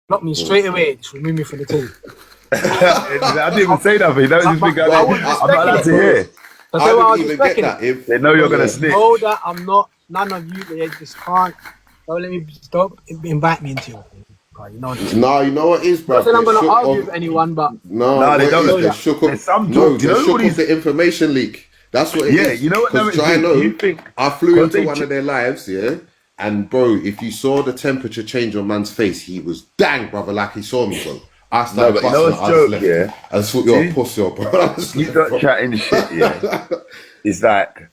block me straight away. Just remove me from the team. I didn't even say nothing. That was just big. I'm not allowed to hear. I wouldn't even get that. If they know you're gonna snitch. Know that I'm not. None of you. They just can't. Don't invite me into it. You know this. No, you know what is, bro. Not saying I'm gonna argue with anyone, but no, they don't. They shook up. No, they shook up the information leak. That's what it is. Yeah, you know what? I flew into one of their lives, yeah. And bro, if you saw the temperature change on man's face, he was dang, brother, like he saw me, bro. I started busting. Yeah. I just thought you're a pussy, bro. You got chatting shit, yeah. It's like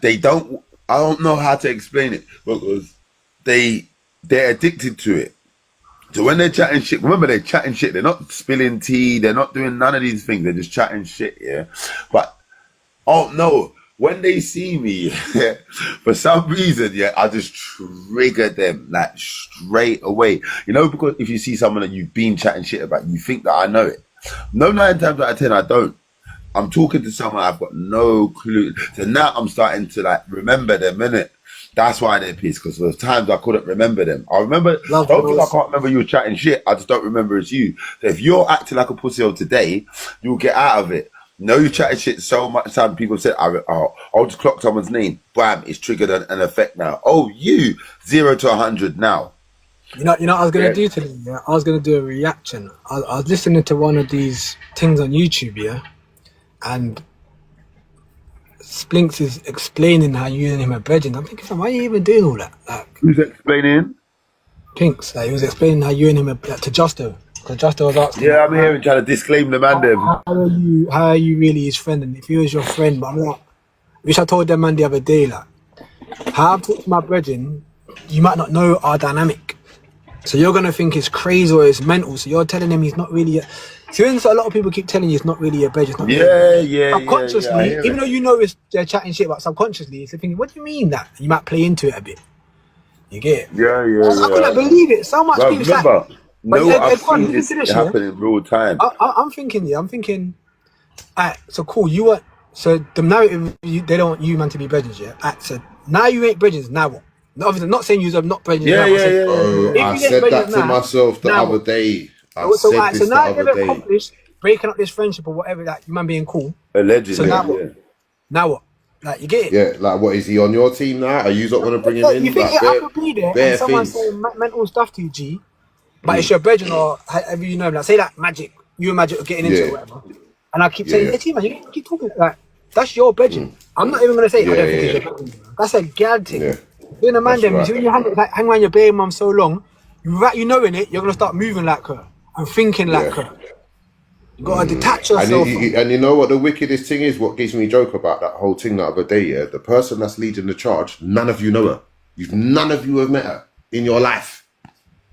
they don't. I don't know how to explain it because they're addicted to it. So when they're chatting shit, remember they're chatting shit. They're not spilling tea. They're not doing none of these things. They're just chatting shit, yeah. But oh no, when they see me, for some reason, yeah, I just trigger them like straight away. You know, because if you see someone that you've been chatting shit about, you think that I know it. No, 9 times out of 10, I don't. I'm talking to someone I've got no clue. So now I'm starting to like remember them, innit? That's why they're pissed, because there was times I couldn't remember them. I remember, don't think I can't remember you chatting shit. I just don't remember it's you. So if you're acting like a pussy today, you'll get out of it. No, you chatting shit so much time. People said, I'll just clock someone's name. Bam, it's triggered an effect now. Oh, you 0 to 100 now. You know what I was gonna do today? Yeah, I was gonna do a reaction. I was listening to one of these things on YouTube, yeah, and Splinks is explaining how you and him are brethren. I'm thinking, why are you even doing all that? Like, who's explaining? Pinks, like he was explaining how you and him are to Justo. Because Justo was asking. Yeah, I'm here and trying to disclaim the man. How are you really his friend? And if he was your friend, but I'm like, which I told them man the other day, like, how I've talked to my brethren, you might not know our dynamic. So you're gonna think it's crazy or it's mental. So you're telling him he's not really. See, when a lot of people keep telling you it's not really a brethren. Subconsciously, even though you know they're chatting shit, but subconsciously, it's thinking, what do you mean that? You might play into it a bit. You get it? I couldn't believe it. So much people. Remember, I've seen this happen in real time. I'm thinking, alright, so cool. You were so the narrative. They don't want you man to be brethren, yeah. Alright, so now you ain't brethren. Now what? Obviously, not saying you're not brethren. I said that to myself the other day. So now they've accomplished breaking up this friendship or whatever, like you man being cool. Allegedly. So now what? Now what? Like, you get it? Yeah, like what, is he on your team now? Are you not going to bring him in? You think I could be there and someone saying mental stuff to you, G, but it's your brethren or however you know, like say that Magic, you and Magic are getting into it or whatever, and I keep saying, hey T man, you keep talking like that's your brethren. I'm not even going to say I don't think it's your brethren. That's a gad thing. Doing a man, then when you hang around your baby mum so long, you knowing it, you're going to start moving like her and thinking like her. You got to detach yourself. And you know what the wickedest thing is? What gives me a joke about that whole thing the other day, yeah? The person that's leading the charge, none of you know her. None of you have met her in your life.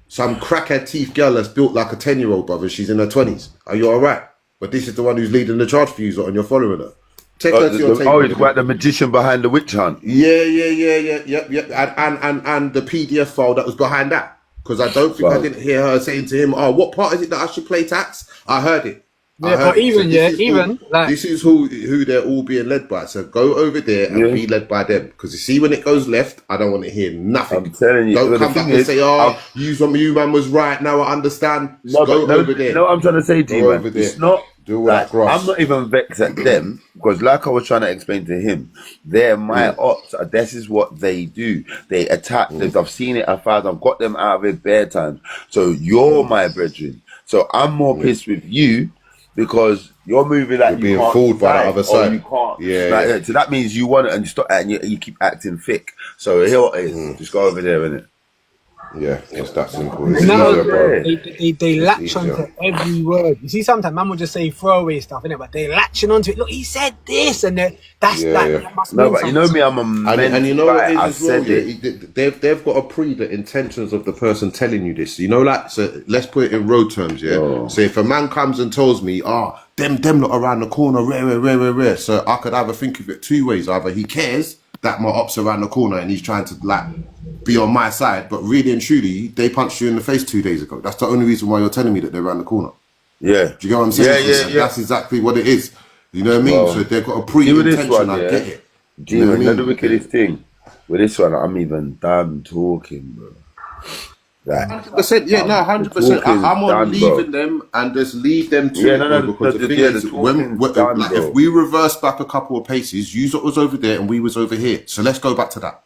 Some crackhead teeth girl that's built like a 10-year-old, brother. She's in her 20s. Are you all right? But this is the one who's leading the charge for you, and you're following her. Take her to your table. Oh, he's quite the magician behind the witch hunt. Yeah. And the PDF file that was behind that. Because I don't think I didn't hear her saying to him, oh, what part is it that I should play tax? I heard it. Yeah, but even like this is who they're all being led by. So go over there and be led by them. Because you see, when it goes left, I don't want to hear nothing. I'm telling you, don't come back and say, "Oh, you man was right." Now I understand. Go over there. No, I'm trying to say to you, man, it's not. Like, I'm not even vexed at them because, like I was trying to explain to him, they're my ops. This is what they do. They attack. I've seen it 1,000. I've got them out of it bare times. So you're my brethren. So I'm more pissed with you. Because you're moving like you're being fooled by the other side. You can't. So that means you want it and you stop and you keep acting thick. So here it is. Just go over there, innit? Yeah, it's that simple. They latch onto every word. You see, sometimes man will just say throwaway stuff, innit? But they latching onto it. Look, he said this, and that must mean but you know me, I'm a man. And you know what it is as well? They've got to pre the intentions of the person telling you this. You know, like, so let's put it in road terms, yeah? So if a man comes and tells me, them lot around the corner, rare. So I could either think of it two ways. Either he cares that my op's around the corner and he's trying to like be on my side, but really and truly, they punched you in the face 2 days ago. That's the only reason why you're telling me that they're around the corner. Yeah. Do you get what I'm saying? Yeah. That's exactly what it is. You know what I mean? Well, so they've got a pre-intention, I get it. Do you know the wickedest thing? With this one, I'm even done talking, bro. Like, 100%, yeah, no, 100%. I'm on leaving them and just leave them to it, bro, because the thing is, if we reverse back a couple of paces, you was over there and we was over here. So let's go back to that.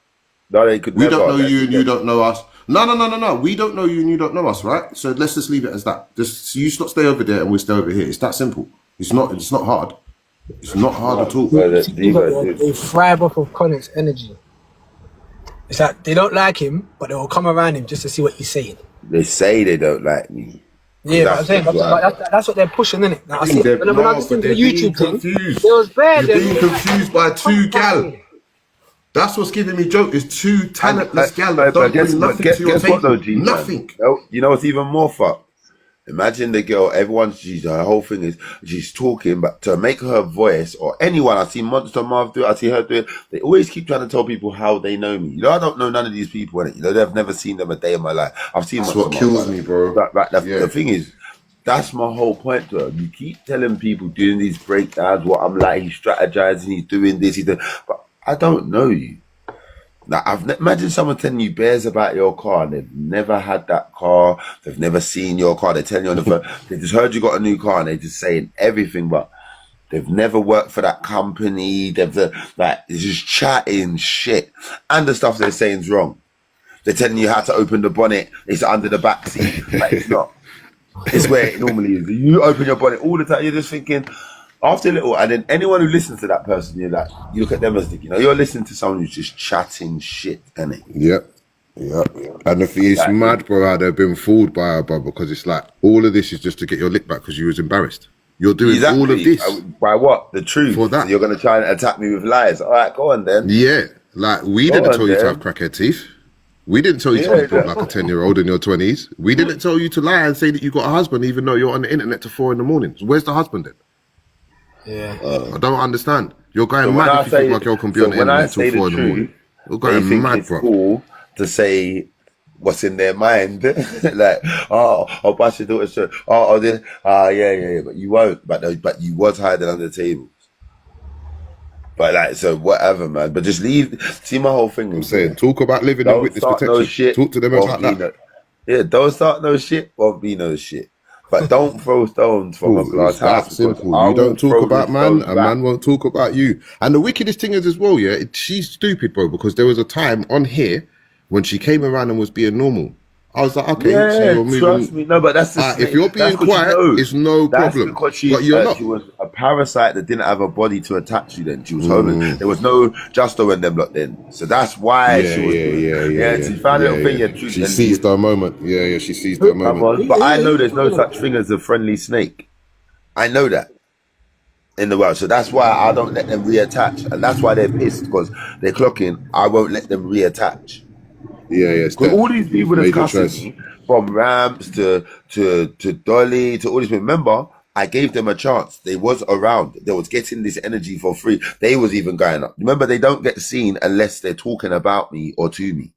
No, they could. We don't know you and you don't know us. No. We don't know you and you don't know us, right? So let's just leave it as that. Just you stay over there and we stay over here. It's that simple. It's not hard. It's not hard at all. They thrive off of Chronik's energy. It's like they don't like him, but they will come around him just to see what he's saying. They say they don't like me. Yeah, but I'm saying that's what they're pushing, isn't it? Like, I see, when I listen to the YouTube thing, it was bad. You're being confused by two gal. That's what's giving me joke. Is two talentless gal that don't bring nothing to your table. Nothing. You know what's even more fucked? Imagine the girl, her whole thing is, she's talking, but to make her voice, or anyone, I see Monster Marv do it, I see her do it, they always keep trying to tell people how they know me. You know, I don't know none of these people, innit? You know, they've never seen them a day in my life. I've seen That's what kills me, bro. The thing is, that's my whole point to her. You keep telling people doing these breakdowns, what I'm like, he's strategizing, he's doing this, but I don't know you. Now, imagine someone telling you bears about your car and they've never had that car, they've never seen your car, they tell you on the phone, they just heard you got a new car and they're just saying everything, but they've never worked for that company, they're just chatting shit, and the stuff they're saying is wrong. They're telling you how to open the bonnet, it's under the back seat, but it's not. It's where it normally is. You open your bonnet all the time, you're just thinking, after a little, and then anyone who listens to that person, you're like, you look at them as, you know, you're listening to someone who's just chatting shit, isn't it? Yep. And the thing is mad, bro, how they've been fooled by her, bro, because it's like, all of this is just to get your lick back because you was embarrassed. You're doing all of this. By what? The truth. For that. So you're going to try and attack me with lies. All right, go on then. Yeah. Like, we didn't tell you to have crackhead teeth. We didn't tell you to be like a 10-year-old in your 20s. We didn't tell you to lie and say that you got a husband even though you're on the internet till 4 a.m. So where's the husband then? Yeah. I don't understand. You're going mad if you think my girl can be on the internet till 4 a.m. You're going mad, bro. Cool to say what's in their mind. Like, I'll bust your daughter's shirt. Yeah. But you won't. But you was hiding under the tables. But like, so whatever, man. But just leave. See, my whole thing. I'm saying, talk about living in witness protection. No shit, talk to them about that. Don't start no shit. Won't be no shit. But don't throw stones from a glass house. Simple. You don't talk about man, and man won't talk about you. And the wickedest thing is as well, she's stupid, bro, because there was a time on here when she came around and was being normal. I was like, okay, so you're moving. Trust me. No, but that's the if you're being quiet, it's no problem. But you're not. She was a parasite that didn't have a body to attach you then. She was homeless. There was no Justo and them lot then. So that's why she was she found a little thing. She seized her moment. She seized her moment. But I know there's no such thing as a friendly snake. I know that in the world. So that's why I don't let them reattach. And that's why they're pissed, because they're clocking. I won't let them reattach. Because all these people that's cussing me, from Ramps to Dolly to all these people, remember, I gave them a chance. They was around. They was getting this energy for free. They was even going up. Remember, they don't get seen unless they're talking about me or to me.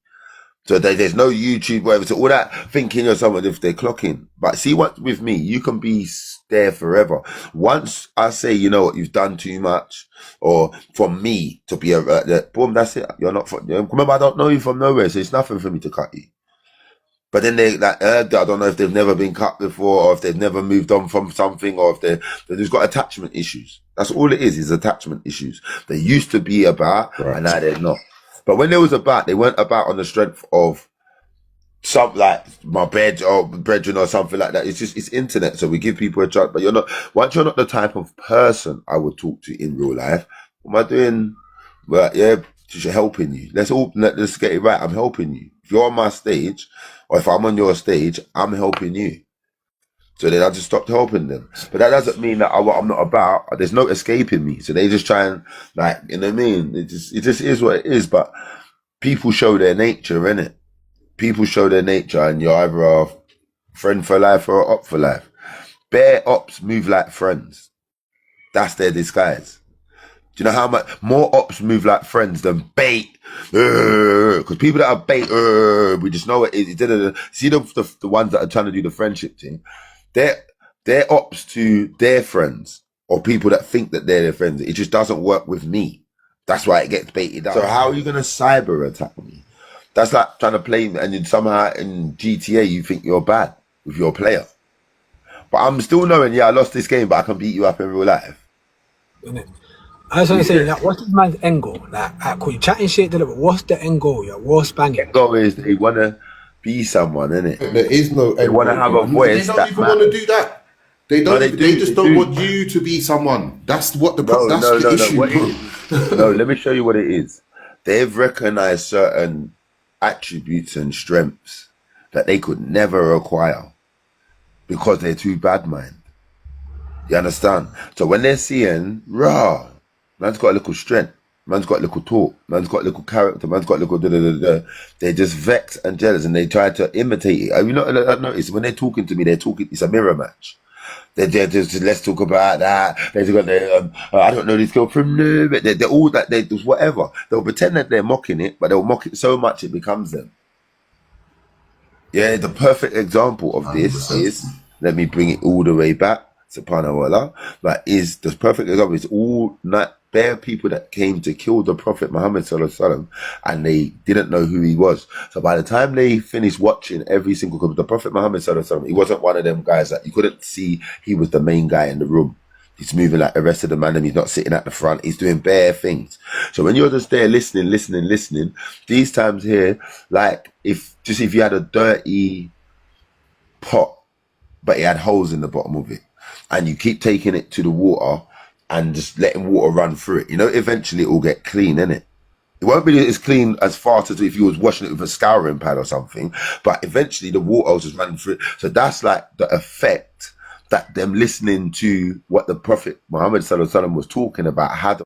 So there's no YouTube, whatever. So all that thinking of someone if they're clocking. But see what with me, you can be there forever. Once I say, you know what, you've done too much, or for me to be boom, that's it. You're not. Remember, I don't know you from nowhere, so it's nothing for me to cut you. But then they like, I don't know if they've never been cut before, or if they've never moved on from something, or if they've just got attachment issues. That's all it is attachment issues. They used to be about, and now they're not. But when they was about, they weren't about on the strength of some like my bed or brethren or something like that. It's internet, so we give people a chance. But once you're not the type of person I would talk to in real life. What am I doing? Well, just helping you. Let's get it right. I'm helping you. If you're on my stage, or if I'm on your stage, I'm helping you. So then I just stopped helping them. But that doesn't mean that what I'm not about, there's no escaping me. So they just try and, like, you know what I mean? It just is what it is. But people show their nature, innit? People show their nature, and you're either a friend for life or an op for life. Bare ops move like friends. That's their disguise. Do you know how much more ops move like friends than bait? Because people that are bait, we just know it is. See the ones that are trying to do the friendship thing? They're ops to their friends, or people that think that they're their friends. It just doesn't work with me. That's why it gets baited out. So how are you going to cyber attack me? That's like trying to play, and then somehow in GTA you think you're bad with your player. But I'm still knowing, I lost this game, but I can beat you up in real life. Innit? I was gonna say, like, what's this man's end goal? Like, cool, you chatting shit, but what's the end goal? Yeah, what's banging? The goal is they want to be someone, innit? There is no. They want to have a voice. They don't even want to do that. They don't. They just don't want you to be someone. That's what the. That's the issue. No, let me show you what it is. They've recognized certain attributes and strengths that they could never acquire because they're too bad mind. You understand? So when they're seeing, man's got a little strength, man's got a little talk, man's got a little character, man's got a little they're just vexed and jealous and they try to imitate it. You know, I noticed when they're talking to me, it's a mirror match. They're just, let's talk about that. They've got I don't know this girl from there, but they're all that, they just whatever. They'll pretend that they're mocking it, but they'll mock it so much it becomes them. Yeah, the perfect example of this is, let me bring it all the way back. Subhanallah, but is the perfect example is all not bare people that came to kill the Prophet Muhammad sallallahu alaihi wasallam, and they didn't know who he was. So by the time they finished watching every single, because the Prophet Muhammad sallallahu alaihi wasallam, he wasn't one of them guys that you couldn't see. He was the main guy in the room. He's moving like the rest of the man, and he's not sitting at the front. He's doing bare things. So when you're just there listening, these times here, like if you had a dirty pot, but it had holes in the bottom of it, and you keep taking it to the water and just letting water run through it, eventually it will get clean, innit? It won't be as clean as fast as if you was washing it with a scouring pad or something, but eventually the water will just run through it. So that's like the effect that them listening to what the Prophet Muhammad sallallahu alaihi wasallam was talking about had